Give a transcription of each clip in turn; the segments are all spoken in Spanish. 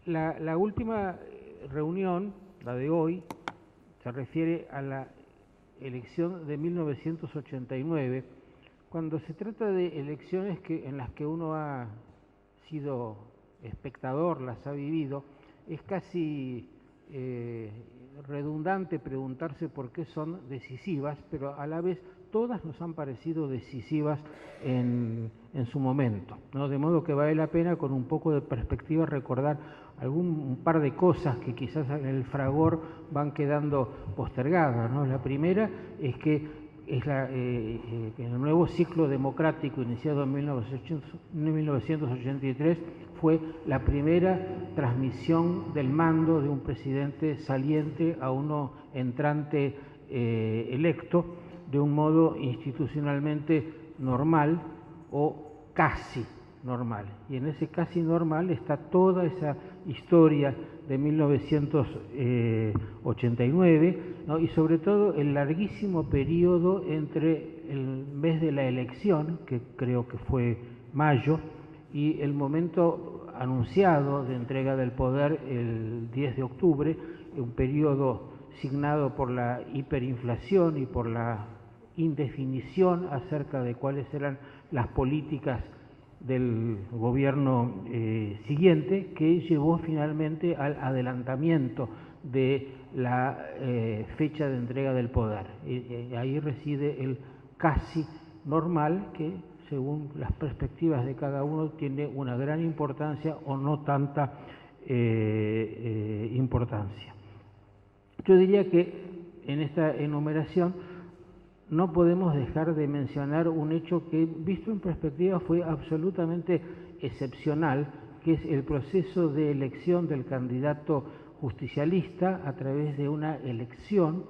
La última reunión, la de hoy, se refiere a la elección de 1989, cuando se trata de elecciones en las que uno ha sido espectador, las ha vivido, es casi redundante preguntarse por qué son decisivas, pero a la vez todas nos han parecido decisivas en su momento, ¿no? De modo que vale la pena, con un poco de perspectiva, recordar un par de cosas que quizás en el fragor van quedando postergadas, ¿no? La primera es que el nuevo ciclo democrático iniciado en 1983 fue la primera transmisión del mando de un presidente saliente a uno entrante electo de un modo institucionalmente normal o casi normal. Y en ese casi normal está toda esa historia de 1989, ¿no? Y sobre todo el larguísimo periodo entre el mes de la elección, que creo que fue mayo, y el momento anunciado de entrega del poder el 10 de octubre, un periodo signado por la hiperinflación y por la indefinición acerca de cuáles eran las políticas del gobierno siguiente, que llevó finalmente al adelantamiento de la fecha de entrega del poder. Ahí reside el casi normal, que según las perspectivas de cada uno tiene una gran importancia o no tanta importancia. Yo diría que en esta enumeración no podemos dejar de mencionar un hecho que, visto en perspectiva, fue absolutamente excepcional, que es el proceso de elección del candidato justicialista a través de una elección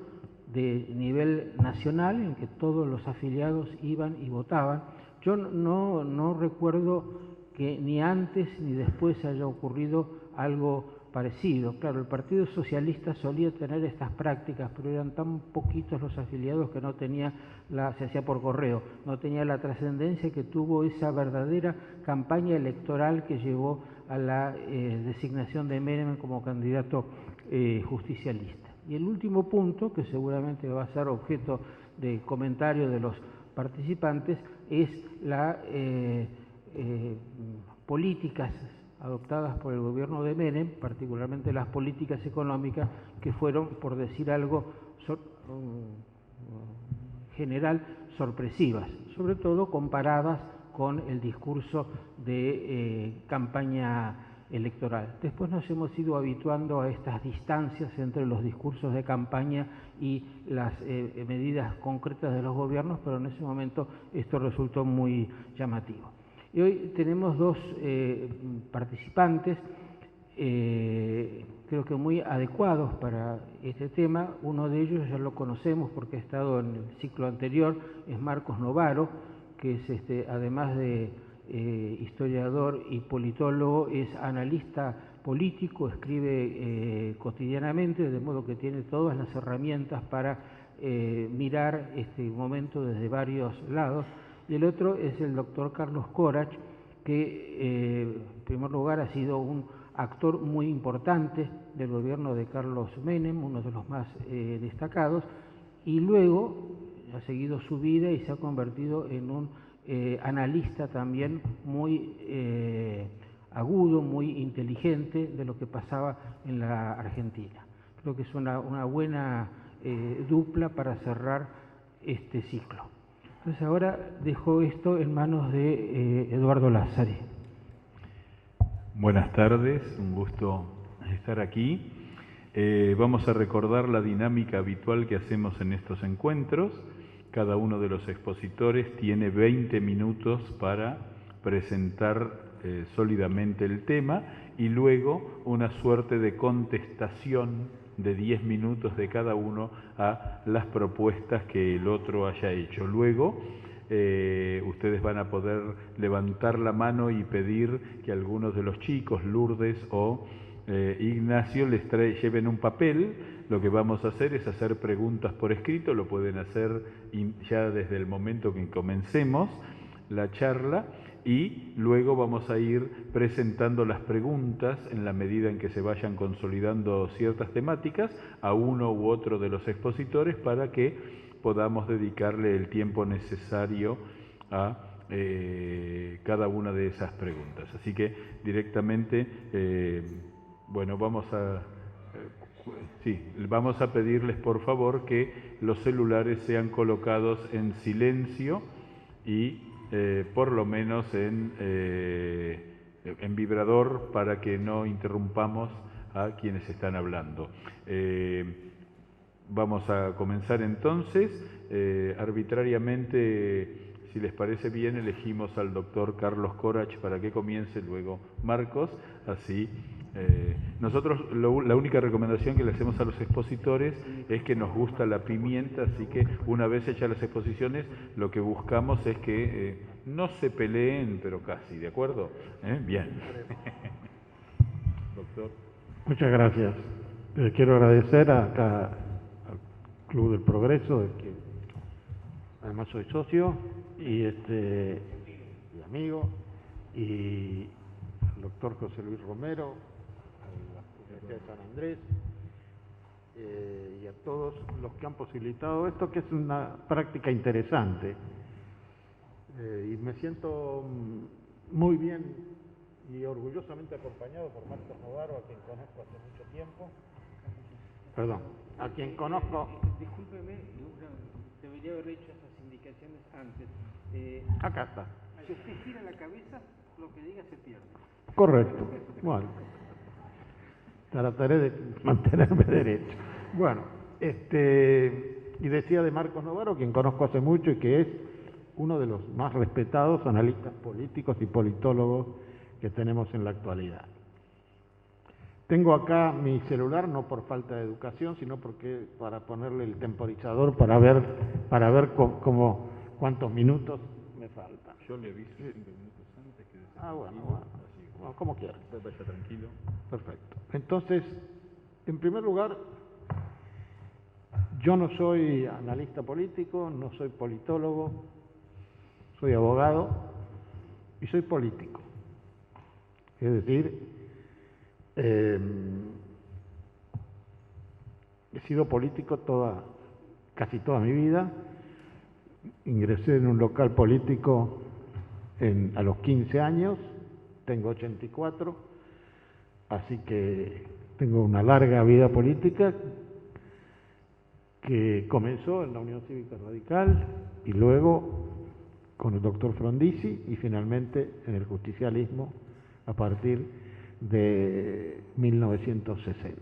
de nivel nacional en que todos los afiliados iban y votaban. Yo no recuerdo que ni antes ni después haya ocurrido algo parecido. Claro, el Partido Socialista solía tener estas prácticas, pero eran tan poquitos los afiliados que se hacía por correo, no tenía la trascendencia que tuvo esa verdadera campaña electoral que llevó a la designación de Menem como candidato justicialista. Y el último punto, que seguramente va a ser objeto de comentario de los participantes, es las políticas adoptadas por el gobierno de Menem, particularmente las políticas económicas, que fueron, por decir algo general, sorpresivas, sobre todo comparadas con el discurso de campaña electoral. Después nos hemos ido habituando a estas distancias entre los discursos de campaña y las medidas concretas de los gobiernos, pero en ese momento esto resultó muy llamativo. Y hoy tenemos dos participantes, creo que muy adecuados para este tema. Uno de ellos ya lo conocemos porque ha estado en el ciclo anterior, es Marcos Novaro, que es además de historiador y politólogo, es analista político, escribe cotidianamente, de modo que tiene todas las herramientas para mirar este momento desde varios lados. Y el otro es el doctor Carlos Corach, que en primer lugar ha sido un actor muy importante del gobierno de Carlos Menem, uno de los más destacados, y luego ha seguido su vida y se ha convertido en un analista también muy agudo, muy inteligente de lo que pasaba en la Argentina. Creo que es una buena dupla para cerrar este ciclo. Entonces ahora dejo esto en manos de Eduardo Lázari. Buenas tardes, un gusto estar aquí. Vamos a recordar la dinámica habitual que hacemos en estos encuentros. Cada uno de los expositores tiene 20 minutos para presentar sólidamente el tema y luego una suerte de contestación de 10 minutos de cada uno a las propuestas que el otro haya hecho. Luego ustedes van a poder levantar la mano y pedir que algunos de los chicos, Lourdes o Ignacio, lleven un papel. Lo que vamos a hacer es hacer preguntas por escrito, lo pueden hacer ya desde el momento que comencemos la charla, y luego vamos a ir presentando las preguntas en la medida en que se vayan consolidando ciertas temáticas a uno u otro de los expositores para que podamos dedicarle el tiempo necesario a cada una de esas preguntas. Así que directamente, bueno, vamos a pedirles por favor que los celulares sean colocados en silencio y por lo menos en vibrador para que no interrumpamos a quienes están hablando. Vamos a comenzar entonces. Arbitrariamente, si les parece bien, elegimos al doctor Carlos Corach para que comience, luego Marcos, así. Nosotros la única recomendación que le hacemos a los expositores es que nos gusta la pimienta, así que una vez hechas las exposiciones, lo que buscamos es que no se peleen, pero casi, ¿de acuerdo? Bien. Doctor. Muchas gracias. Quiero agradecer acá al Club del Progreso, del que además soy socio y amigo, y al doctor José Luis Romero, a la Universidad de San Andrés, y a todos los que han posibilitado esto, que es una práctica interesante. Y me siento muy bien y orgullosamente acompañado por Marcos Novaro, a quien conozco hace mucho tiempo. Perdón, a quien conozco... Discúlpeme, debería haber hecho esas indicaciones antes. Acá está. Si usted gira la cabeza, lo que diga se pierde. Correcto. Bueno, trataré de mantenerme derecho. Bueno, y decía de Marcos Novaro, quien conozco hace mucho y que es uno de los más respetados analistas políticos y politólogos que tenemos en la actualidad. Tengo acá mi celular, no por falta de educación, sino porque para ponerle el temporizador para ver cuántos minutos me faltan. Yo le aviso 5 minutos antes que... Bueno, como quiera. Vaya tranquilo. Perfecto. Entonces, en primer lugar, yo no soy analista político, no soy politólogo, soy abogado y soy político. Es decir, he sido político casi toda mi vida. Ingresé en un local político a los 15 años, tengo 84, así que tengo una larga vida política que comenzó en la Unión Cívica Radical y luego con el doctor Frondizi y finalmente en el justicialismo a partir de 1960.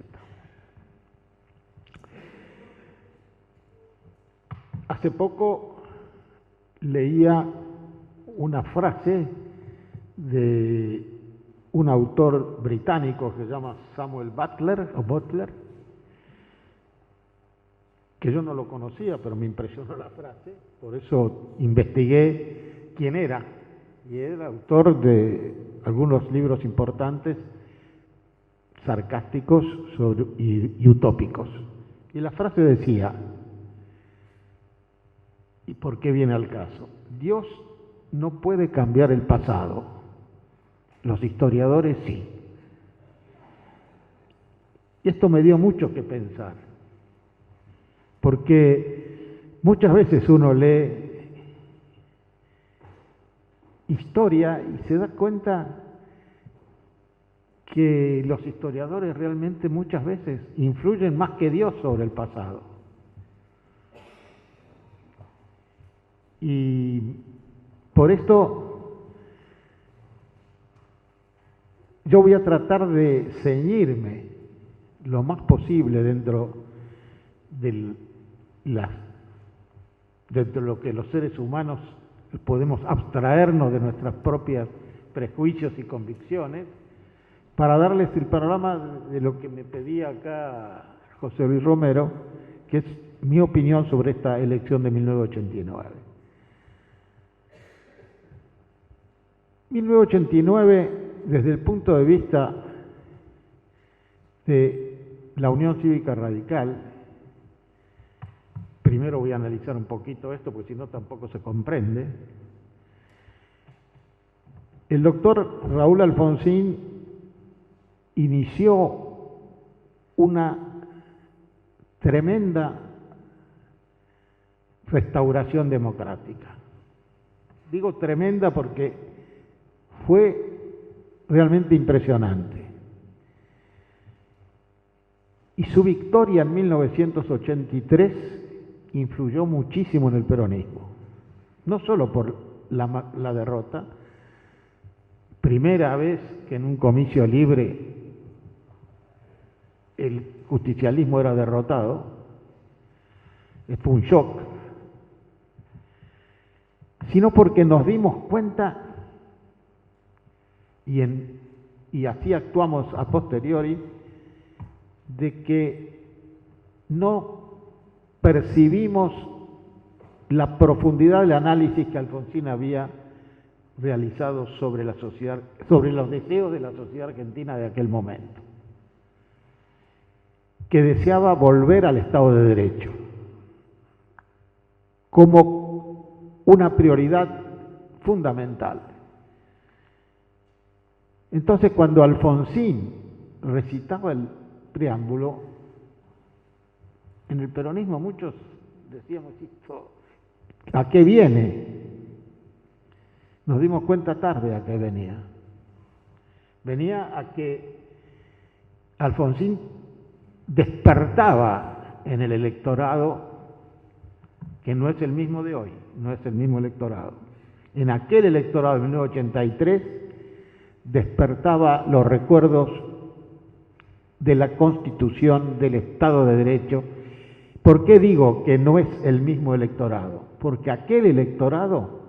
Hace poco leía una frase de un autor británico que se llama Samuel Butler, que yo no lo conocía, pero me impresionó la frase, por eso investigué quién era, y era autor de algunos libros importantes, sarcásticos y utópicos. Y la frase decía, ¿y por qué viene al caso? Dios no puede cambiar el pasado, los historiadores sí. Y esto me dio mucho que pensar, porque muchas veces uno lee historia y se da cuenta que los historiadores realmente muchas veces influyen más que Dios sobre el pasado. Y por esto yo voy a tratar de ceñirme lo más posible dentro de lo que los seres humanos podemos abstraernos de nuestros propios prejuicios y convicciones, para darles el panorama de lo que me pedía acá José Luis Romero, que es mi opinión sobre esta elección de 1989. 1989, desde el punto de vista de la Unión Cívica Radical, primero voy a analizar un poquito esto, porque si no tampoco se comprende. El doctor Raúl Alfonsín inició una tremenda restauración democrática. Digo tremenda porque fue realmente impresionante. Y su victoria en 1983 influyó muchísimo en el peronismo, no solo por la derrota, primera vez que en un comicio libre el justicialismo era derrotado, fue un shock, sino porque nos dimos cuenta, y así actuamos a posteriori, de que no percibimos la profundidad del análisis que Alfonsín había realizado sobre la sociedad, sobre los deseos de la sociedad argentina de aquel momento, que deseaba volver al Estado de Derecho como una prioridad fundamental. Entonces, cuando Alfonsín recitaba el preámbulo, en el peronismo muchos decíamos, ¿a qué viene? Nos dimos cuenta tarde a qué venía. Venía a que Alfonsín despertaba en el electorado, que no es el mismo de hoy, no es el mismo electorado. En aquel electorado de 1983 despertaba los recuerdos de la Constitución, del Estado de Derecho. ¿Por qué digo que no es el mismo electorado? Porque aquel electorado,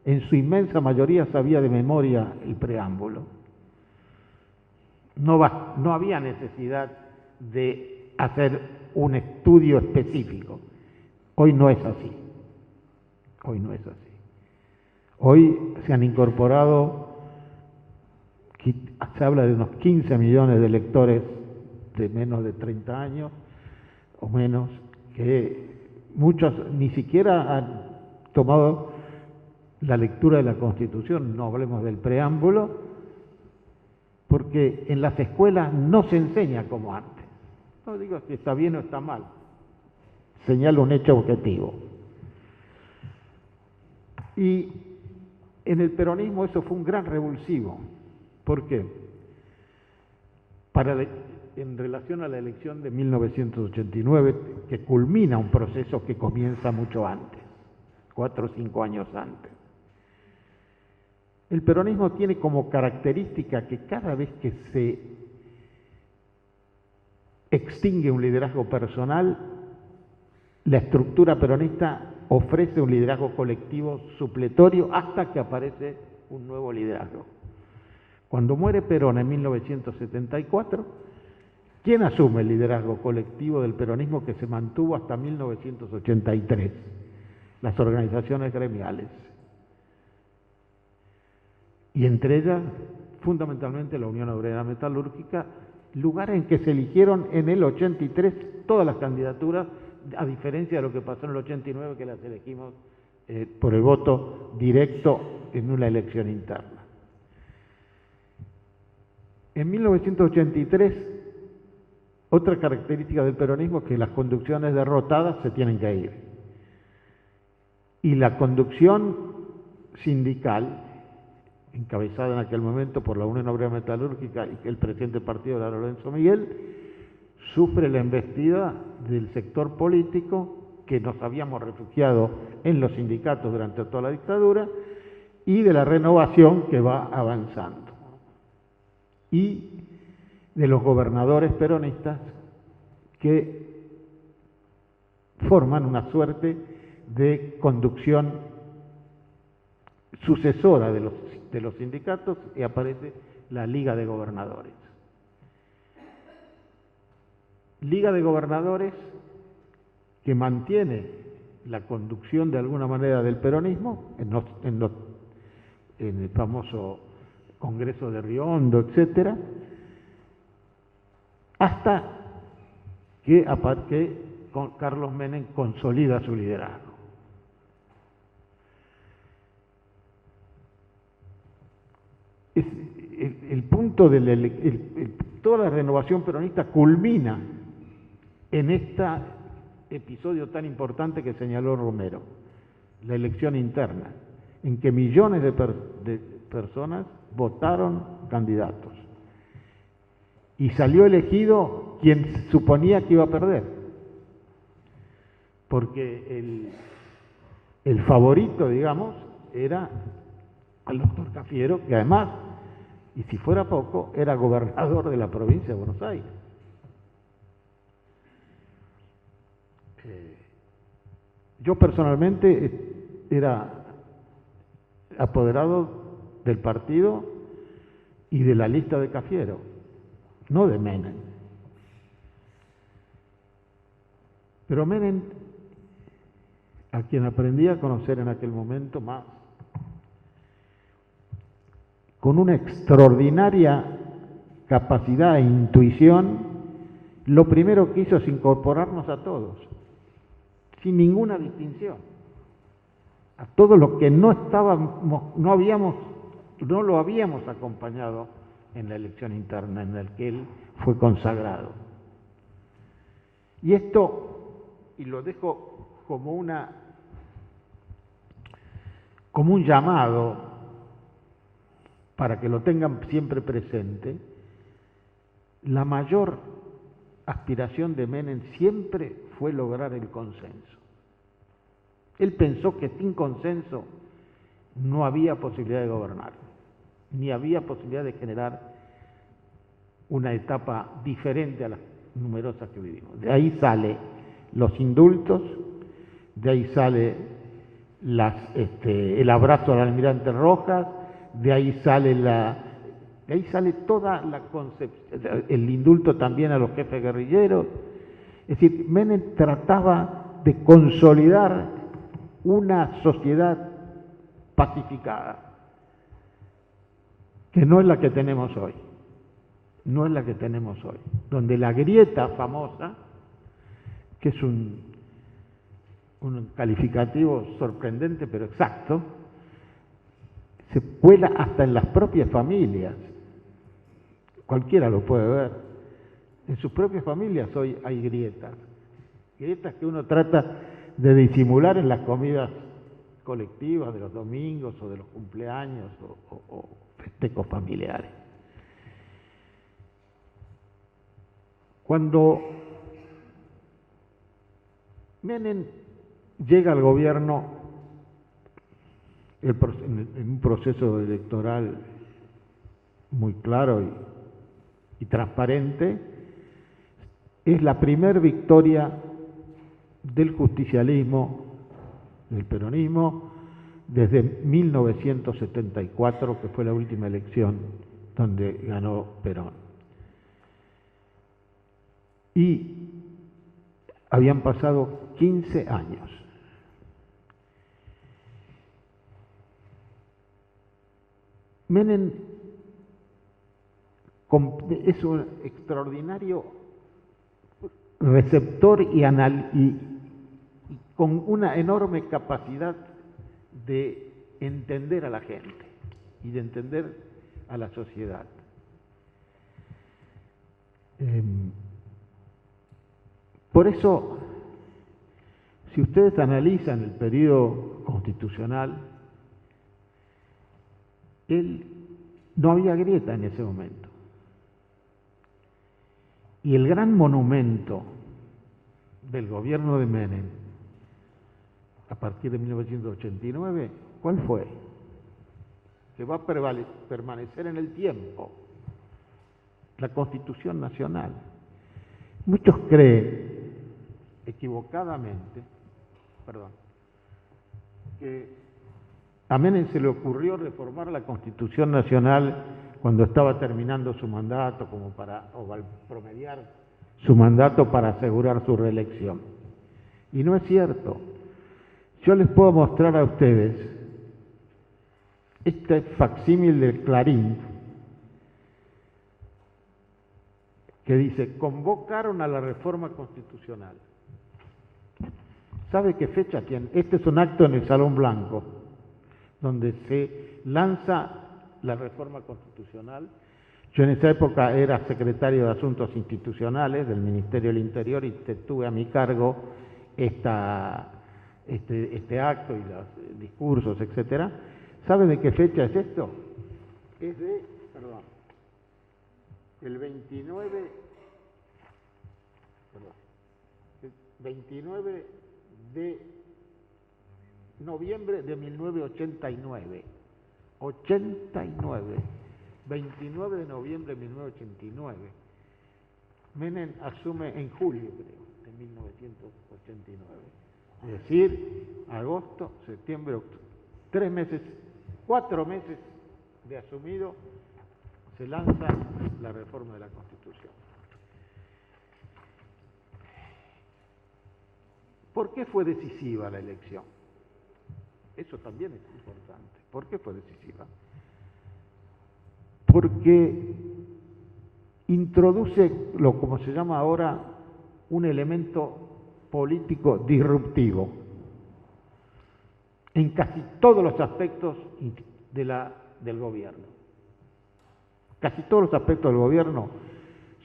en su inmensa mayoría, sabía de memoria el preámbulo. No había necesidad de hacer un estudio específico. Hoy no es así. Hoy no es así. Hoy se han incorporado, se habla de unos 15 millones de electores de menos de 30 años o menos, que muchos ni siquiera han tomado la lectura de la Constitución, no hablemos del preámbulo, porque en las escuelas no se enseña como antes. No digo si está bien o está mal, señalo un hecho objetivo. Y en el peronismo eso fue un gran revulsivo. ¿Por qué? En relación a la elección de 1989, que culmina un proceso que comienza mucho antes, 4 o 5 años antes. El peronismo tiene como característica que cada vez que se extingue un liderazgo personal, la estructura peronista ofrece un liderazgo colectivo supletorio hasta que aparece un nuevo liderazgo. Cuando muere Perón en 1974, ¿quién asume el liderazgo colectivo del peronismo que se mantuvo hasta 1983? Las organizaciones gremiales. Y entre ellas, fundamentalmente la Unión Obrera Metalúrgica, lugar en que se eligieron en el 83 todas las candidaturas, a diferencia de lo que pasó en el 89, que las elegimos por el voto directo en una elección interna. En 1983, otra característica del peronismo es que las conducciones derrotadas se tienen que ir. Y la conducción sindical, encabezada en aquel momento por la Unión Obrera Metalúrgica y el presidente del partido era Lorenzo Miguel, sufre la embestida del sector político que nos habíamos refugiado en los sindicatos durante toda la dictadura y de la renovación que va avanzando. Y de los gobernadores peronistas que forman una suerte de conducción sucesora de los sindicatos, y aparece la Liga de Gobernadores. Liga de Gobernadores que mantiene la conducción de alguna manera del peronismo en el famoso Congreso de Río Hondo, etcétera, hasta que Carlos Menem consolida su liderazgo. el punto de toda la renovación peronista culmina en este episodio tan importante que señaló Romero, la elección interna, en que millones de personas votaron candidatos y salió elegido quien suponía que iba a perder, porque el favorito, digamos, era el doctor Cafiero, que además, y si fuera poco, era gobernador de la provincia de Buenos Aires. Yo personalmente era apoderado del partido y de la lista de Cafiero, no de Menem. Pero Menem, a quien aprendí a conocer en aquel momento más, con una extraordinaria capacidad e intuición, lo primero que hizo es incorporarnos a todos, sin ninguna distinción, a todos los que no lo habíamos acompañado en la elección interna en la que él fue consagrado. Y esto, y lo dejo como un llamado para que lo tengan siempre presente, la mayor aspiración de Menem siempre fue lograr el consenso. Él pensó que sin consenso no había posibilidad de gobernar, ni había posibilidad de generar una etapa diferente a las numerosas que vivimos. De ahí sale los indultos, de ahí sale el abrazo al almirante Rojas, de ahí sale toda la concepción, el indulto también a los jefes guerrilleros. Es decir, Menem trataba de consolidar una sociedad pacificada, que no es la que tenemos hoy, donde la grieta famosa, que es un calificativo sorprendente pero exacto, se cuela hasta en las propias familias. Cualquiera lo puede ver. En sus propias familias hoy hay grietas que uno trata de disimular en las comidas colectivas de los domingos o de los cumpleaños o festejos familiares. Cuando Menem llega al gobierno en un proceso electoral muy claro y transparente, es la primer victoria del justicialismo, del peronismo, desde 1974, que fue la última elección donde ganó Perón. Y habían pasado 15 años. Menem es un extraordinario receptor y con una enorme capacidad de entender a la gente y de entender a la sociedad. Por eso, si ustedes analizan el periodo constitucional, no había grieta en ese momento. Y el gran monumento del gobierno de Menem, a partir de 1989, ¿cuál fue? Que va a permanecer en el tiempo, la Constitución Nacional. Muchos creen, equivocadamente, que a Menem se le ocurrió reformar la Constitución Nacional cuando estaba terminando su mandato, o al promediar su mandato para asegurar su reelección. Y no es cierto. Yo les puedo mostrar a ustedes este facsímil del Clarín, que dice: convocaron a la reforma constitucional. ¿Sabe qué fecha tiene? Este es un acto en el Salón Blanco, donde se lanza la reforma constitucional. Yo en esa época era secretario de Asuntos Institucionales del Ministerio del Interior y tuve a mi cargo este acto y los discursos, etcétera. ¿Sabe de qué fecha es esto? Es de, perdón, el 29 de noviembre de 1989. 29 de noviembre de 1989. Menem asume en julio, creo, de 1989. Es decir, agosto, septiembre, octubre. 3 meses, 4 meses de asumido, se lanza la reforma de la Constitución. ¿Por qué fue decisiva la elección? Eso también es importante. ¿Por qué fue decisiva? Porque introduce, como se llama ahora, un elemento político disruptivo en casi todos los aspectos del gobierno. Casi todos los aspectos del gobierno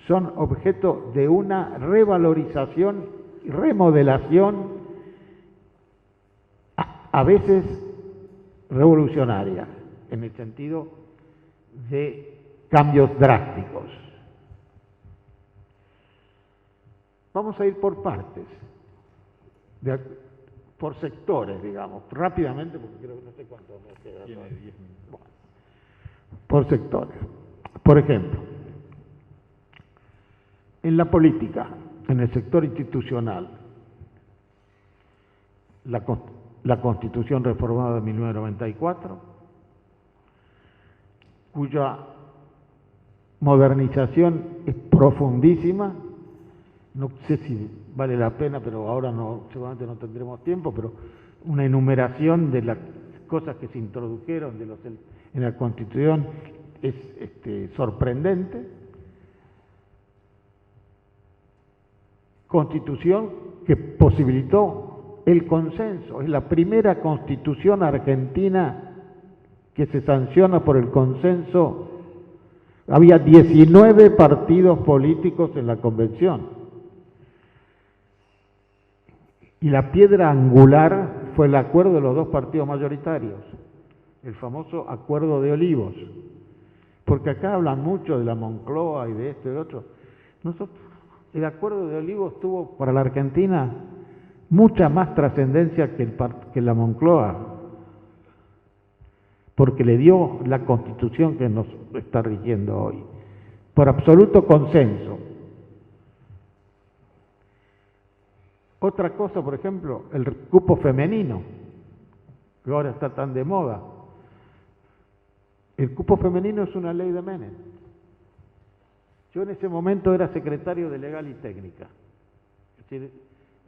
son objeto de una revalorización y remodelación, a veces revolucionaria, en el sentido de cambios drásticos. Vamos a ir por partes, por sectores, digamos, rápidamente, porque creo que no sé cuánto me queda. Tiene 10 minutos. Bueno, por sectores. Por ejemplo, en la política, en el sector institucional, la Constitución reformada de 1994, cuya modernización es profundísima. No sé si vale la pena, pero ahora no, seguramente no tendremos tiempo, pero una enumeración de las cosas que se introdujeron en la Constitución es sorprendente. Constitución que posibilitó el consenso, es la primera Constitución argentina que se sanciona por el consenso. Había 19 partidos políticos en la Convención. Y la piedra angular fue el acuerdo de los dos partidos mayoritarios, el famoso Acuerdo de Olivos. Porque acá hablan mucho de la Moncloa y de esto y de otro. El Acuerdo de Olivos tuvo para la Argentina mucha más trascendencia que la Moncloa, porque le dio la Constitución que nos está rigiendo hoy, por absoluto consenso. Otra cosa, por ejemplo, el cupo femenino, que ahora está tan de moda. El cupo femenino es una ley de Menem. Yo en ese momento era secretario de Legal y Técnica, es decir,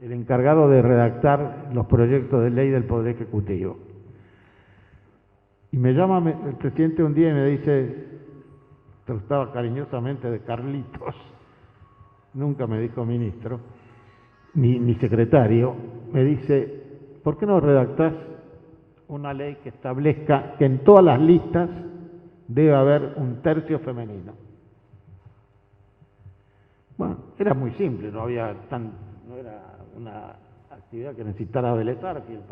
el encargado de redactar los proyectos de ley del Poder Ejecutivo. Y me llama el presidente un día y me dice, trataba cariñosamente de Carlitos, nunca me dijo ministro, ni secretario, me dice, ¿por qué no redactás una ley que establezca que en todas las listas debe haber un tercio femenino? Bueno, era muy simple, no era una actividad que necesitara Vélez Arfield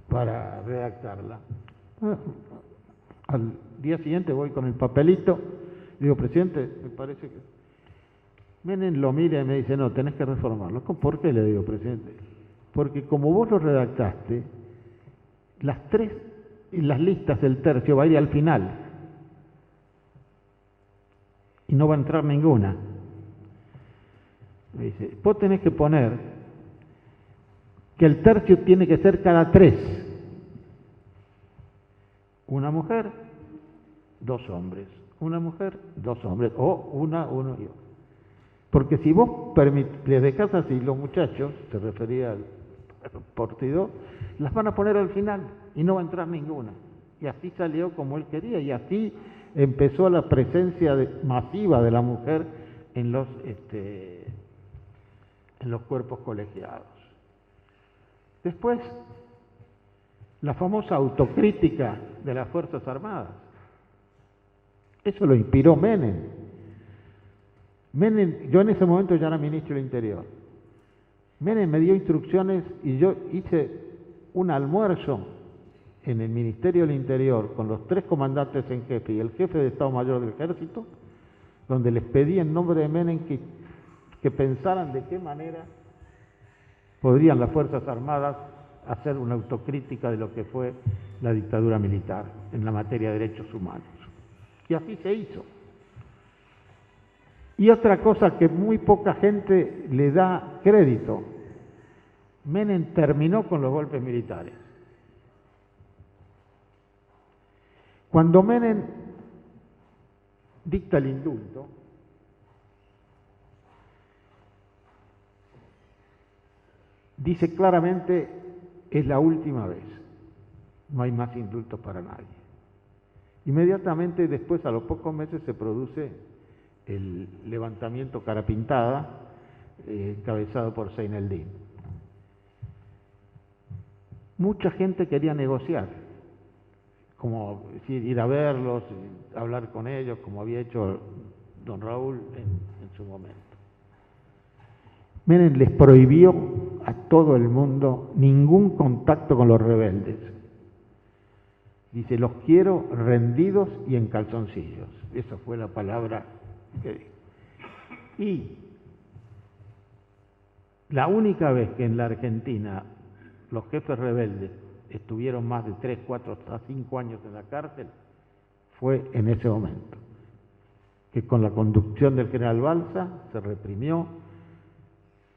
para redactarla. Bueno, al día siguiente voy con el papelito, digo, presidente, me parece que... Menem lo mira y me dice, no, tenés que reformarlo. ¿Por qué? Le digo, presidente. Porque como vos lo redactaste, las listas del tercio va a ir al final. Y no va a entrar ninguna. Me dice, vos tenés que poner que el tercio tiene que ser cada 3. Una mujer, 2 hombres. Una mujer, 2 hombres. O uno y otro. Porque si vos les dejás así, los muchachos, se refería al partido, las van a poner al final y no va a entrar ninguna. Y así salió como él quería, y así empezó la presencia masiva de la mujer en los cuerpos colegiados. Después, la famosa autocrítica de las Fuerzas Armadas. Eso lo inspiró Menem. Yo en ese momento ya era ministro del Interior. Menem me dio instrucciones y yo hice un almuerzo en el Ministerio del Interior con los 3 comandantes en jefe y el jefe de Estado Mayor del Ejército, donde les pedí en nombre de Menem que pensaran de qué manera podrían las Fuerzas Armadas hacer una autocrítica de lo que fue la dictadura militar en la materia de derechos humanos. Y así se hizo. Y otra cosa que muy poca gente le da crédito, Menem terminó con los golpes militares. Cuando Menem dicta el indulto, dice claramente, es la última vez, no hay más indultos para nadie. Inmediatamente después, a los pocos meses, se produce el levantamiento cara pintada, encabezado por Zaineldin. Mucha gente quería negociar, como ir a verlos, hablar con ellos, como había hecho don Raúl en su momento. Menem les prohibió a todo el mundo ningún contacto con los rebeldes. Dice, los quiero rendidos y en calzoncillos. Esa fue la palabra que dijo. Y la única vez que en la Argentina los jefes rebeldes estuvieron más de 3, 4, hasta 5 años en la cárcel fue en ese momento, que con la conducción del general Balsa se reprimió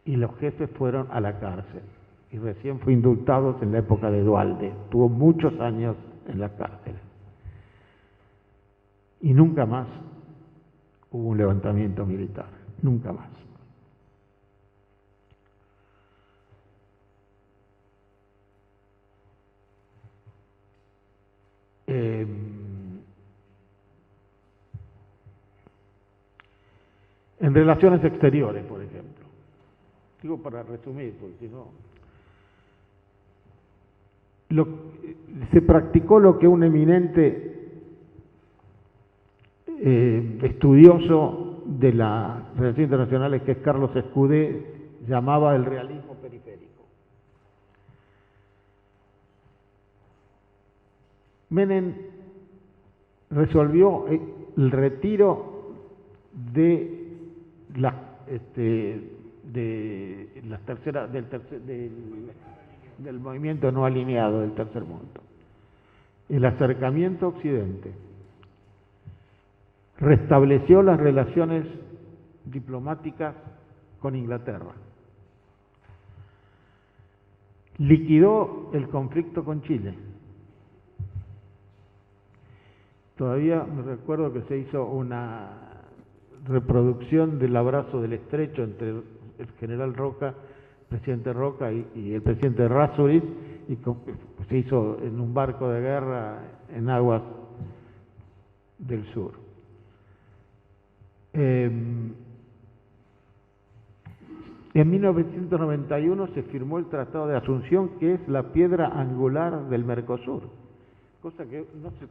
y los jefes fueron a la cárcel. Y recién fue indultados en la época de Duhalde. Tuvo muchos años en la cárcel. Y nunca más hubo un levantamiento militar. Nunca más. En relaciones exteriores, por ejemplo. Digo para resumir, porque si no... se practicó lo que un eminente estudioso de las relaciones internacionales, que es Carlos Escudé, llamaba el realismo periférico. Menem resolvió el retiro de del movimiento no alineado del tercer mundo, el acercamiento a Occidente, restableció las relaciones diplomáticas con Inglaterra, liquidó el conflicto con Chile. Todavía me recuerdo que se hizo una reproducción del abrazo del estrecho entre el general Roca, el presidente Roca y el presidente Errázuriz, y se hizo en un barco de guerra en aguas del sur. En 1991 se firmó el Tratado de Asunción, que es la piedra angular del Mercosur, cosa que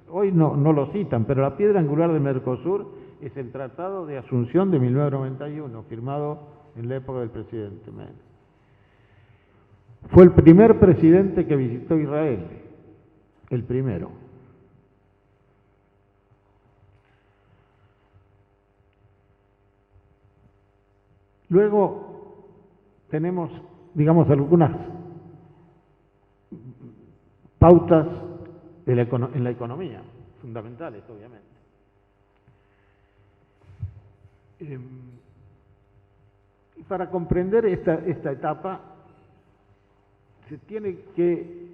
hoy no lo citan, pero la piedra angular del Mercosur es el Tratado de Asunción de 1991, firmado en la época del presidente Menem. Fue el primer presidente que visitó Israel, el primero. Luego tenemos, digamos, algunas pautas en la economía, fundamentales, obviamente. Y para comprender esta etapa, se tiene que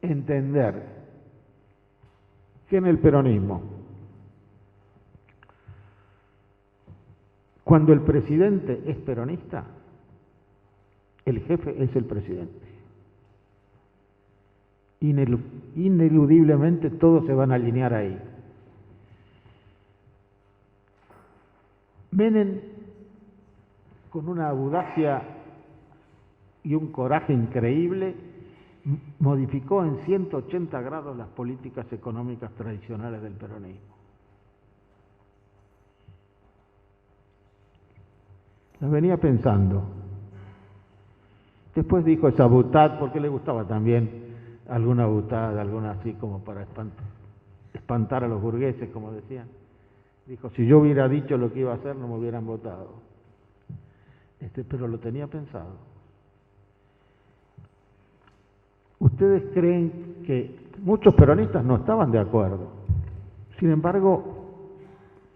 entender que en el peronismo, cuando el presidente es peronista, el jefe es el presidente. Ineludiblemente todos se van a alinear ahí. Menem, con una audacia y un coraje increíble, modificó en 180 grados las políticas económicas tradicionales del peronismo. Las venía pensando. Después dijo esa butad, porque le gustaba también alguna butad, alguna así como para espantar a los burgueses, como decían. Dijo, si yo hubiera dicho lo que iba a hacer, no me hubieran votado. Pero lo tenía pensado. ¿Ustedes creen que muchos peronistas no estaban de acuerdo? Sin embargo,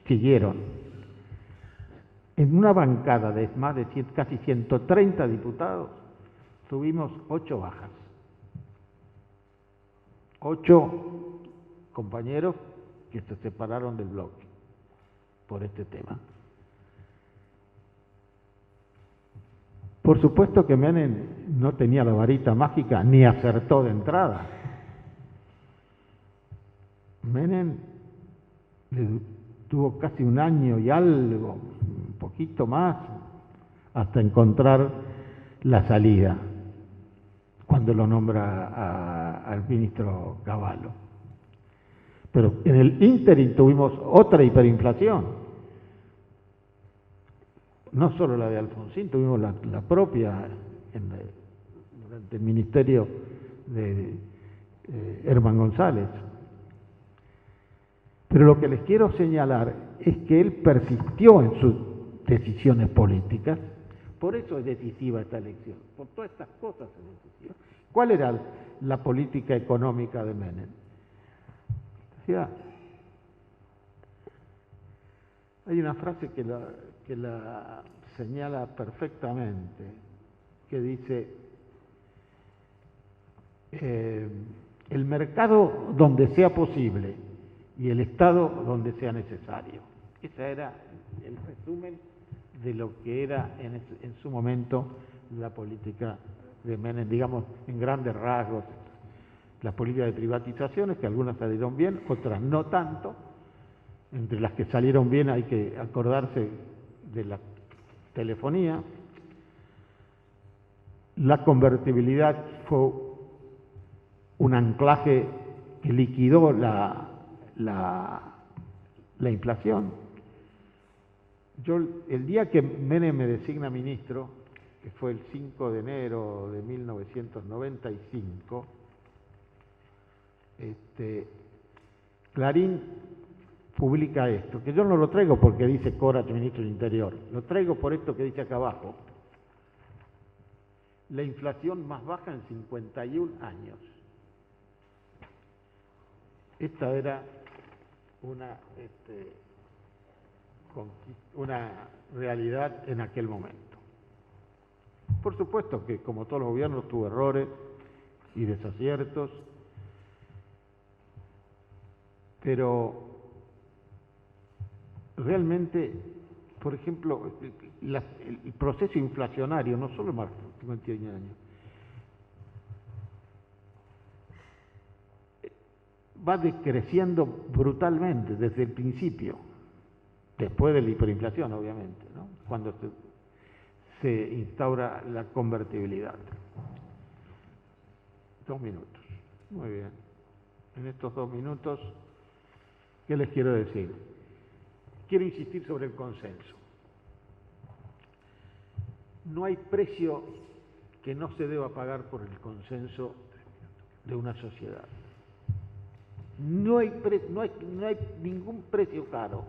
siguieron. En una bancada de más de casi 130 diputados, tuvimos 8 bajas. 8 compañeros que se separaron del bloque por este tema. Por supuesto que Menem no tenía la varita mágica ni acertó de entrada. Menem tuvo casi un año y algo, un poquito más, hasta encontrar la salida, cuando lo nombra al ministro Cavallo. Pero en el ínterin tuvimos otra hiperinflación. No solo la de Alfonsín, tuvimos la propia durante el ministerio de Herman González. Pero lo que les quiero señalar es que él persistió en sus decisiones políticas. Por eso es decisiva esta elección, por todas estas cosas es decisiva. ¿Cuál era la política económica de Menem? Decía, hay una frase que la señala perfectamente, que dice, el mercado donde sea posible y el Estado donde sea necesario. Ese era el resumen de lo que era en su momento la política de Menem, digamos, en grandes rasgos, las políticas de privatizaciones, que algunas salieron bien, otras no tanto. Entre las que salieron bien hay que acordarse de la telefonía. La convertibilidad fue un anclaje que liquidó la inflación. Yo, el día que Menem me designa ministro, que fue el 5 de enero de 1995, Clarín publica esto, que yo no lo traigo porque dice Corach, ministro del Interior, lo traigo por esto que dice acá abajo. La inflación más baja en 51 años. Esta era una realidad en aquel momento. Por supuesto que, como todos los gobiernos, tuvo errores y desaciertos, pero realmente, por ejemplo, el proceso inflacionario, no solo más de 51 años, va decreciendo brutalmente desde el principio, después de la hiperinflación, obviamente, ¿no? Cuando se instaura la convertibilidad. 2 minutos. Muy bien. En estos 2 minutos, ¿qué les quiero decir? Quiero insistir sobre el consenso. No hay precio que no se deba pagar por el consenso de una sociedad. No hay ningún precio caro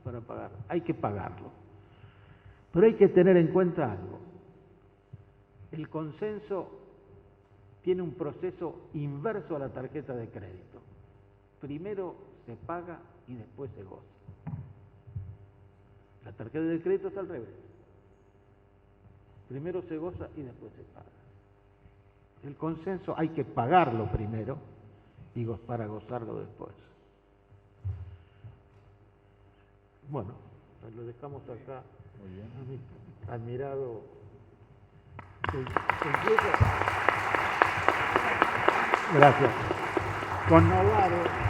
para pagar, hay que pagarlo. Pero hay que tener en cuenta algo. El consenso tiene un proceso inverso a la tarjeta de crédito. Primero se paga y después se goza. La tarjeta de crédito está al revés. Primero se goza y después se paga. El consenso hay que pagarlo primero y para gozarlo después. Bueno, pues lo dejamos acá. Muy bien. A mi admirado. Gracias. Con Novaro.